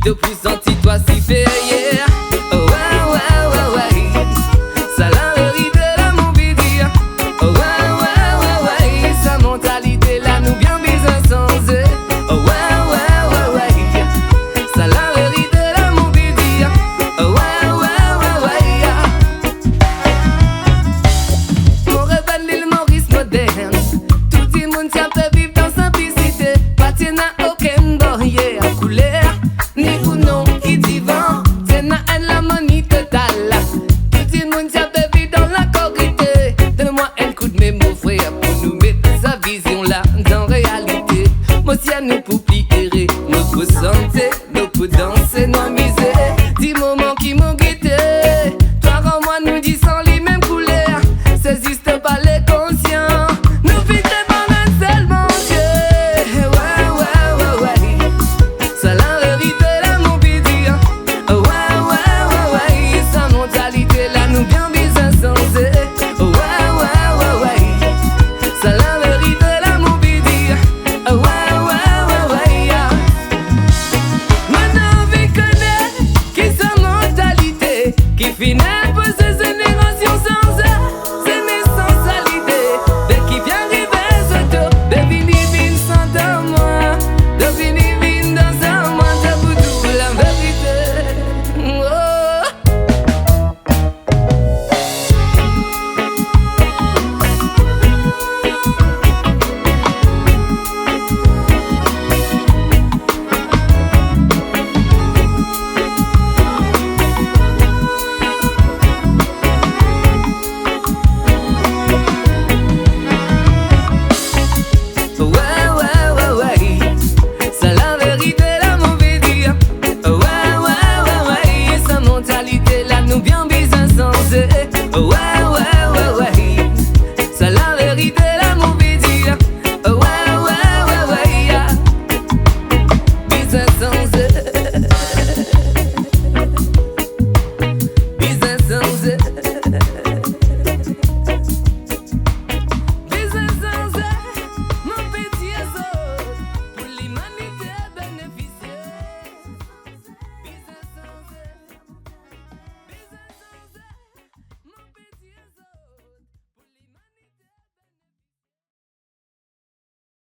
de plus senti-toi supérieur. Oh ouais, ouais, ouais, ouais. Ça la vérité là mon bidi. Oh ouais, ouais, ouais, ouais. Sa mentalité là nous bien besoin sans eux. Oh ouais, ouais, ouais, ouais. Ça la vérité là mon bidi. Oh ouais, ouais, ouais, ouais. Mon rebelle l'île Maurice moderne. Tout le monde ça peut vivre dans simplicité. Pas tiens à aucune barrière. Couleur, ni ou non qui dit vent. Tiens à elle la manie totale. Tout le monde ça peut vivre dans la corrité. Donne-moi un coup de mémo frère pour nous mettre sa vision là dans réalité. Moi si à nous pour plier, nous pour santé, nous pour danser.